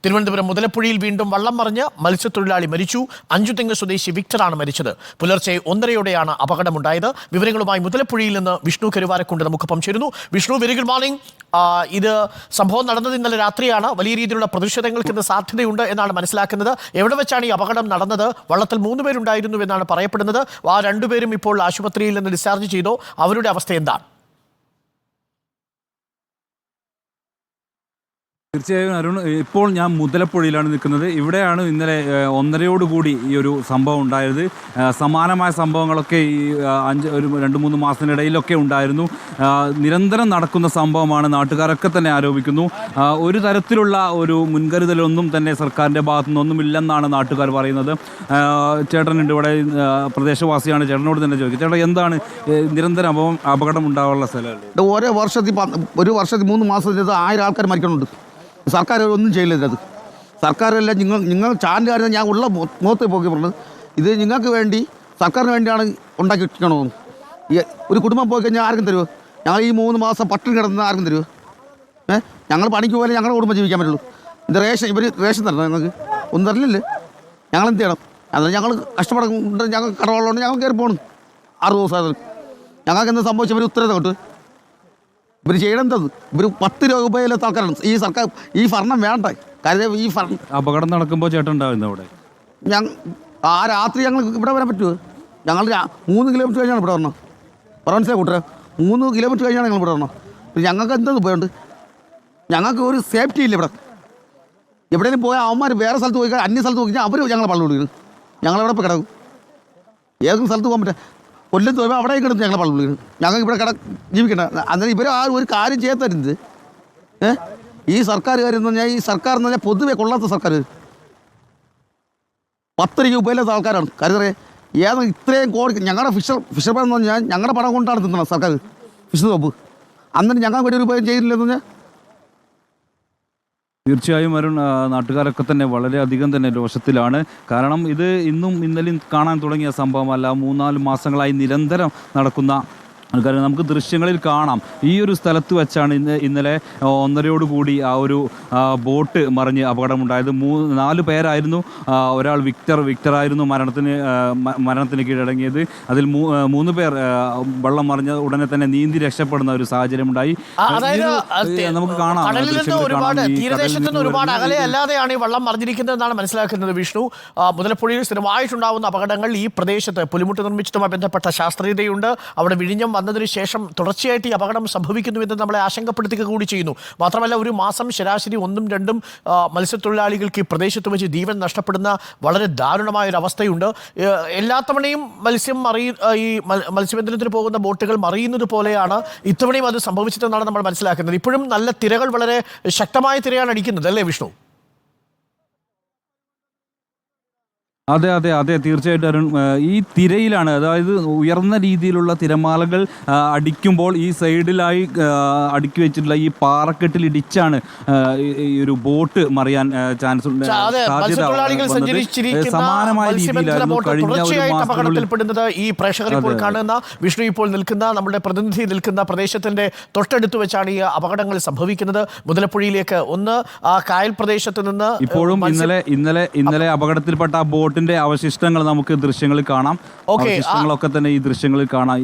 തിരുവനന്തപുരം മുതലപ്പുഴയിൽ വീണ്ടും വള്ളം മറിഞ്ഞ് മത്സ്യത്തൊഴിലാളി മരിച്ചു. അഞ്ചുതെങ്ങ് സ്വദേശി വിക്ടറാണ് മരിച്ചത്. പുലർച്ചെ 1:30-യോടെയാണ് അപകടമുണ്ടായത്. വിവരങ്ങളുമായി മുതലപ്പുഴയിൽ നിന്ന് വിഷ്ണു കരുവാരക്കുണ്ട് നമുക്കൊപ്പം ചേരുന്നു. Vishnu, very good morning. ഇത് സംഭവം നടന്നത് ഇന്നലെ രാത്രിയാണ്. വലിയ രീതിയിലുള്ള പ്രതിഷേധങ്ങൾക്ക് ഇന്ന് സാധ്യതയുണ്ട് എന്നാണ് മനസ്സിലാക്കുന്നത്. എവിടെ വെച്ചാണ് ഈ അപകടം നടന്നത്? വള്ളത്തിൽ 3 പേരുണ്ടായിരുന്നു എന്നാണ് പറയപ്പെടുന്നത്. ആ 2 പേരും ഇപ്പോൾ ആശുപത്രിയിൽ നിന്ന് ഡിസ്ചാർജ് ചെയ്തോ? അവരുടെ അവസ്ഥ എന്താണ്? തീർച്ചയായും അരുൺ, ഇപ്പോൾ ഞാൻ മുതലപ്പുഴയിലാണ് നിൽക്കുന്നത്. ഇവിടെയാണ് ഇന്നലെ 1:30 ഈ ഒരു സംഭവം ഉണ്ടായത്. സമാനമായ സംഭവങ്ങളൊക്കെ ഈ 2-3 മാസത്തിനിടയിലൊക്കെ ഉണ്ടായിരുന്നു. നിരന്തരം നടക്കുന്ന സംഭവമാണ്, നാട്ടുകാരൊക്കെ തന്നെ ആരോപിക്കുന്നു. ഒരു തരത്തിലുള്ള ഒരു മുൻകരുതലൊന്നും തന്നെ സർക്കാരിൻ്റെ ഭാഗത്തു നിന്നൊന്നുമില്ലെന്നാണ് നാട്ടുകാർ പറയുന്നത്. ചേട്ടനുണ്ട് ഇവിടെ, പ്രദേശവാസിയാണ്. ചേട്ടനോട് തന്നെ ചോദിക്കും, ചേട്ടാ എന്താണ് നിരന്തരം അപകടം ഉണ്ടാകാനുള്ള സ്ഥലമല്ലേ? ഒരു വർഷത്തിൽ 3 മാസത്തിൽ 1000 ആൾക്കാർ മരിക്കുന്നുണ്ട്. സർക്കാർ ഒന്നും ചെയ്യില്ല. അത് സർക്കാരെല്ലാം നിങ്ങൾ ചാനലുകാരെ ഞാൻ ഉള്ള മുഖത്ത് പോക്കി പറഞ്ഞത്, ഇത് നിങ്ങൾക്ക് വേണ്ടി സർക്കാരിന് വേണ്ടിയാണ് ഉണ്ടാക്കി വെക്കണമെന്ന്. ഒരു കുടുംബം പോയി കഴിഞ്ഞാൽ ആർക്കും തരുമോ? ഞങ്ങൾ ഈ 3 മാസം പട്ടിണി കിടന്ന് ആർക്കും തരുമോ? ഞങ്ങൾ പണിക്ക് പോയാലേ ഞങ്ങളുടെ കുടുംബം ജീവിക്കാൻ പറ്റുള്ളൂ. ഇത് റേഷൻ തരണം, ഞങ്ങൾക്ക് ഒന്നും തരില്ലല്ലേ. ഞങ്ങൾ എന്ത് ചെയ്യണം? അതായത് ഞങ്ങൾ കഷ്ടപ്പെടുന്നുണ്ട്, ഞങ്ങൾ കടവള്ളമുണ്ട്, ഞങ്ങൾ കയറി പോകണം. 6 ദിവസം ഞങ്ങൾക്ക് എന്ത് സംഭവിച്ച ഇവർ ഉത്തരവ് തൊട്ട് ഇവർ ചെയ്യണത് ഇവർ 10 രൂപയിലത്തെ ആൾക്കാരാണ്. ഈ സർക്കാർ ഈ ഭരണം വേണ്ട. കാര്യം ഈ അപകടം നടക്കുമ്പോൾ ചേട്ടൻ ഉണ്ടാവുന്നു അവിടെ. രാത്രി ഞങ്ങൾ ഇവിടെ വരാൻ പറ്റുമോ? ഞങ്ങൾ 3 കിലോമീറ്റർ കഴിഞ്ഞാണ് ഇവിടെ വരണം. മനസ്സിലായി കൂട്ടരെ, 3 കിലോമീറ്റർ കഴിഞ്ഞാണ് ഞങ്ങൾ ഇവിടെ വരണം. ഞങ്ങൾക്ക് എന്താ ഉപയോഗമുണ്ട്? ഞങ്ങൾക്ക് ഒരു സേഫ്റ്റി ഇല്ല ഇവിടെ. എവിടെയെങ്കിലും പോയാൽ അവന്മാർ വേറെ സ്ഥലത്ത് പോയി അന്യ സ്ഥലത്ത് പോയി കഴിഞ്ഞാൽ അവർ ഞങ്ങളെ പള്ളി വിളിക്കുന്നു. ഞങ്ങളെവിടെ ഇപ്പോൾ കിടക്കും? ഏതെങ്കിലും സ്ഥലത്ത് പോകാൻ പറ്റുക? കൊല്ലത്ത് പോയപ്പോൾ അവിടെ കിടന്ന് ഞങ്ങളെ പള്ളി വിളിക്കുന്നു. ഞങ്ങൾക്ക് ഇവിടെ ജീവിക്കണ്ട. അന്നേരം ഇവർ ആ ഒരു കാര്യം ചെയ്യത്തരുത്. ഈ സർക്കാരുകാർ എന്ന് പറഞ്ഞാൽ, ഈ സർക്കാർ എന്ന് പറഞ്ഞാൽ പൊതുവെ കൊള്ളാത്ത സർക്കാർ. 10 രൂപയിലത്തെ ആൾക്കാരാണ്. കരുതറേ ഇത്രയും കോടി ഞങ്ങളുടെ ഫിഷർമാൻ എന്ന് പറഞ്ഞാൽ ഞങ്ങളുടെ പണം കൊണ്ടാണ് തിന്നണം സർക്കാർ ഫിഷ് തോപ്പ്. അന്നിട്ട് ഞങ്ങൾക്ക് 1 രൂപ ചെയ്തില്ലെന്ന് പറഞ്ഞാൽ. തീർച്ചയായും അരുൺ, നാട്ടുകാരൊക്കെ തന്നെ വളരെയധികം തന്നെ രോഷത്തിലാണ്. കാരണം ഇത് ഇന്നും ഇന്നലെയും കാണാൻ തുടങ്ങിയ സംഭവമല്ല. 3-4 മാസങ്ങളായി നിരന്തരം നടക്കുന്ന കാരണം നമുക്ക് ദൃശ്യങ്ങളിൽ കാണാം. ഈ ഒരു സ്ഥലത്ത് വെച്ചാണ് ഇന്നലെ 1:30 ആ ഒരു ബോട്ട് മറിഞ്ഞ് അപകടമുണ്ടായത്. 4 പേരായിരുന്നു. ഒരാൾ വിക്ടറായിരുന്നു മരണത്തിന് കീഴടങ്ങിയത്. അതിൽ 3 പേർ വെള്ളം മറിഞ്ഞ ഉടനെ തന്നെ നീന്തി രക്ഷപ്പെടുന്ന ഒരു സാഹചര്യമുണ്ടായി. നമുക്ക് കാണാം, ഒരുപാട് അകലെ അല്ലാതെയാണ് ഈ വെള്ളം മറിഞ്ഞിരിക്കുന്നതെന്നാണ് മനസ്സിലാക്കുന്നത്. വിഷ്ണു, മുതലപ്പുഴയിൽ സ്ഥിരമായിട്ടുണ്ടാവുന്ന അപകടങ്ങൾ ഈ പ്രദേശത്ത് പുലിമുട്ട് നിർമ്മിച്ചതുമായി ബന്ധപ്പെട്ട ശാസ്ത്രീയതയുണ്ട്. അവിടെ വിഴിഞ്ഞം വന്നതിന് ശേഷം തുടർച്ചയായിട്ട് ഈ അപകടം സംഭവിക്കുന്നുവെന്ന് നമ്മളെ ആശങ്കപ്പെടുത്തുക കൂടി ചെയ്യുന്നു. മാത്രമല്ല, ഒരു മാസം ശരാശരി 1-2 മത്സ്യത്തൊഴിലാളികൾക്ക് ഈ പ്രദേശത്ത് വെച്ച് ജീവൻ നഷ്ടപ്പെടുന്ന വളരെ ദാരുണമായൊരവസ്ഥയുണ്ട്. എല്ലാ തവണയും ഈ മത്സ്യബന്ധനത്തിന് പോകുന്ന ബോട്ടുകൾ മറിയുന്നത് പോലെയാണ് ഇത്തവണയും അത് സംഭവിച്ചതെന്നാണ് നമ്മൾ മനസ്സിലാക്കുന്നത്. ഇപ്പോഴും നല്ല തിരകൾ, വളരെ ശക്തമായ തിരയാണ് അടിക്കുന്നത്, അല്ലേ വിഷ്ണു? അതെ അതെ അതെ തീർച്ചയായിട്ടും അരുൺ, ഈ തിരയിലാണ്, അതായത് ഉയർന്ന രീതിയിലുള്ള തിരമാലകൾ അടിക്കുമ്പോൾ ഈ സൈഡിലായി അടുക്കി വെച്ചിട്ടുള്ള ഈ പാറക്കെട്ടിൽ ഇടിച്ചാണ് ഈ ഒരു ബോട്ട് മറിയാൻ ചാൻസ് ഉണ്ട്. സമാനമായ രീതിയിലായിരുന്നു കഴിഞ്ഞ ഒരു അപകടത്തിൽപ്പെടുന്നത്. ഈ പ്രേക്ഷകർ ഇപ്പോൾ കാണുന്ന, വിഷ്ണു ഇപ്പോൾ നിൽക്കുന്ന, നമ്മുടെ പ്രതിനിധി നിൽക്കുന്ന പ്രദേശത്തിന്റെ തൊട്ടടുത്ത് വെച്ചാണ് ഈ അപകടങ്ങൾ സംഭവിക്കുന്നത്. മുതലപ്പുഴയിലേക്ക് ആ കായൽ പ്രദേശത്ത് നിന്ന് ഇപ്പോഴും ഇന്നലെ അപകടത്തിൽപ്പെട്ട ആ ബോട്ട് അവശിഷ്ടങ്ങൾ നമുക്ക് ദൃശ്യങ്ങളിൽ കാണാം. അവശിഷ്ടങ്ങളൊക്കെ തന്നെ ഈ ദൃശ്യങ്ങളിൽ കാണാം.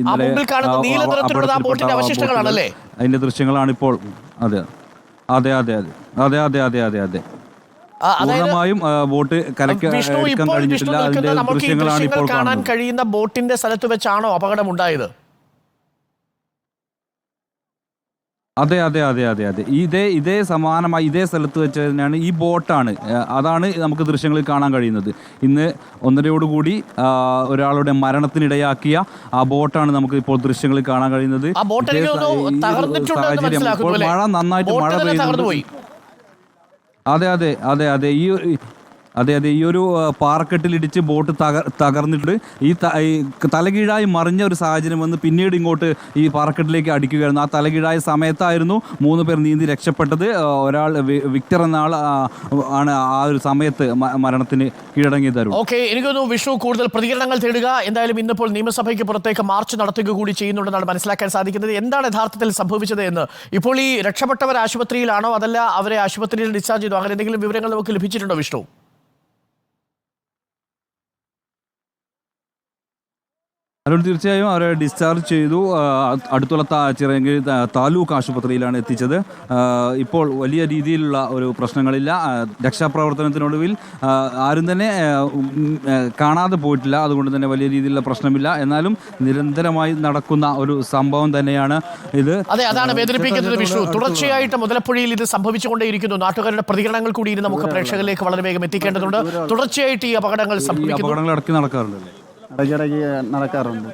അതിന്റെ ദൃശ്യങ്ങളാണ് ഇപ്പോൾ. അതെ അതെ അതെ അതെ അതെ അതെ അതെ അതെ പൂർണ്ണമായും ബോട്ട് കരയ്ക്കാൻ കഴിഞ്ഞിട്ടില്ല. അതിന്റെ ദൃശ്യങ്ങളാണ് ഇപ്പോൾ കാണാൻ കഴിയുന്ന. ബോട്ടിന്റെ സ്ഥലത്ത് വെച്ചാണോ അപകടം ഉണ്ടായത്? അതെ അതെ അതെ അതെ അതെ ഇതേ സമാനമായി ഇതേ സ്ഥലത്ത് വെച്ച് തന്നെയാണ് ഈ ബോട്ടാണ്. അതാണ് നമുക്ക് ദൃശ്യങ്ങളിൽ കാണാൻ കഴിയുന്നത്. ഇന്ന് 1:30 ഒരാളുടെ മരണത്തിനിടയാക്കിയ ആ ബോട്ടാണ് നമുക്ക് ഇപ്പോൾ ദൃശ്യങ്ങളിൽ കാണാൻ കഴിയുന്നത്. സാഹചര്യം ഇപ്പോൾ മഴ നന്നായിട്ട് പെയ്യുന്നു. അതെ അതെ അതെ അതെ അതെ അതെ, ഈ ഒരു പാറക്കെട്ടിലിടിച്ച് ബോട്ട് തകർന്നിട്ട് ഈ തലകീഴായി മറിഞ്ഞ ഒരു സാഹചര്യം വന്ന് പിന്നീട് ഇങ്ങോട്ട് ഈ പാറക്കെട്ടിലേക്ക് അടിക്കുകയായിരുന്നു. ആ തലകീഴായ സമയത്തായിരുന്നു 3 പേർ നീന്തി രക്ഷപ്പെട്ടത്. ഒരാൾ വിക്ടർ എന്ന ആൾ ആണ് ആ ഒരു സമയത്ത് മരണത്തിന് കീഴടങ്ങിയതായിരുന്നു. ഓക്കെ, എനിക്ക് തോന്നുന്നു വിഷ്ണു കൂടുതൽ പ്രതികരണങ്ങൾ തേടുക. എന്തായാലും ഇന്നിപ്പോൾ നിയമസഭയ്ക്ക് പുറത്തേക്ക് മാർച്ച് നടത്തുക കൂടി ചെയ്യുന്നുണ്ടെന്നാണ് മനസ്സിലാക്കാൻ സാധിക്കുന്നത്. എന്താണ് യഥാർത്ഥത്തിൽ സംഭവിച്ചത് എന്ന്. ഇപ്പോൾ ഈ രക്ഷപ്പെട്ടവർ ആശുപത്രിയിലാണോ അതല്ല അവരെ ആശുപത്രിയിൽ ഡിസ്ചാർജ് ചെയ്തോ, അങ്ങനെ എന്തെങ്കിലും വിവരങ്ങൾ നമുക്ക് ലഭിച്ചിട്ടുണ്ടോ വിഷ്ണു? അരുൺ, തീർച്ചയായും അവരെ ഡിസ്ചാർജ് ചെയ്തു. അടുത്തുള്ള ചിറയൻകീഴ് താലൂക്ക് ആശുപത്രിയിലാണ് എത്തിച്ചത്. ഇപ്പോൾ വലിയ രീതിയിലുള്ള ഒരു പ്രശ്നങ്ങളില്ല. രക്ഷാപ്രവർത്തനത്തിനൊടുവിൽ ആരും തന്നെ കാണാതെ പോയിട്ടില്ല. അതുകൊണ്ട് തന്നെ വലിയ രീതിയിലുള്ള പ്രശ്നമില്ല. എന്നാലും നിരന്തരമായി നടക്കുന്ന ഒരു സംഭവം തന്നെയാണ് ഇത്. അതെ, അതാണ് വേദനിപ്പിക്കുന്നത് വിഷ്ണു. തുടർച്ചയായിട്ട് മുതലപ്പുഴയിൽ ഇത് സംഭവിച്ചുകൊണ്ടേയിരിക്കുന്നു. നാട്ടുകാരുടെ പ്രതികരണങ്ങൾ കൂടി ഇത് നമുക്ക് പ്രേക്ഷകരിലേക്ക് വളരെ വേഗം എത്തിക്കേണ്ടതുണ്ട്. തുടർച്ചയായിട്ട് ഈ അപകടങ്ങൾ സംഭവിക്കുന്നു. അപകടങ്ങൾ ഇടയ്ക്ക് നടക്കാറുണ്ടല്ലേ? ഇടയ്ക്കിടയ്ക്ക് നടക്കാറുണ്ട്.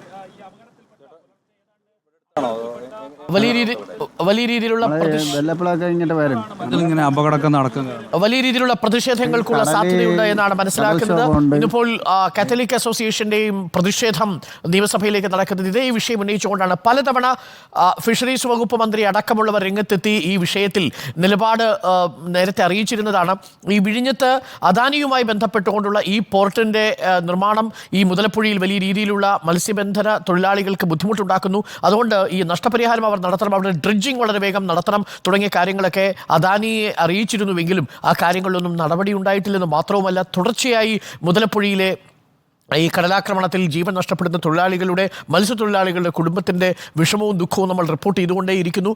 വലിയ രീതിയിലുള്ള വെല്ലപ്പിളൊക്കെ ഇങ്ങോട്ട് വരും. ഇങ്ങനെ അപകടമൊക്കെ നടക്കുന്നത് വലിയ രീതിയിലുള്ള പ്രതിഷേധങ്ങൾക്കുള്ള സാധ്യതയുണ്ട് എന്നാണ് മനസ്സിലാക്കുന്നത്. ഇതിപ്പോൾ കാത്തലിക് അസോസിയേഷന്റെയും പ്രതിഷേധം നിയമസഭയിലേക്ക് നടക്കുന്നത് ഇതേ വിഷയം ഉന്നയിച്ചുകൊണ്ടാണ്. പലതവണ ഫിഷറീസ് വകുപ്പ് മന്ത്രി അടക്കമുള്ളവർ രംഗത്തെത്തി ഈ വിഷയത്തിൽ നിലപാട് നേരത്തെ അറിയിച്ചിരുന്നതാണ്. ഈ വിഴിഞ്ഞത്ത് അദാനിയുമായി ബന്ധപ്പെട്ടുകൊണ്ടുള്ള ഈ പോർട്ടിന്റെ നിർമ്മാണം ഈ മുതലപ്പുഴയിൽ വലിയ രീതിയിലുള്ള മത്സ്യബന്ധന തൊഴിലാളികൾക്ക് ബുദ്ധിമുട്ടുണ്ടാക്കുന്നു. അതുകൊണ്ട് ഈ നഷ്ടപരിഹാരം അവർ നടത്തണം, അവിടെ ഡ്രിഡ്ജിങ് വളരെ വേഗം നടത്തണം തുടങ്ങിയ കാര്യങ്ങളൊക്കെ അദാനിയെ അറിയിച്ചിരുന്നുവെങ്കിലും ആ കാര്യങ്ങളിലൊന്നും നടപടി ഉണ്ടായിട്ടില്ലെന്ന് മാത്രവുമല്ല, തുടർച്ചയായി മുതലപ്പുഴയിലെ ഈ കടലാക്രമണത്തിൽ ജീവൻ നഷ്ടപ്പെടുന്ന തൊഴിലാളികളുടെ, മത്സ്യത്തൊഴിലാളികളുടെ കുടുംബത്തിൻ്റെ വിഷമവും ദുഃഖവും നമ്മൾ റിപ്പോർട്ട് ചെയ്തുകൊണ്ടേയിരിക്കുന്നു.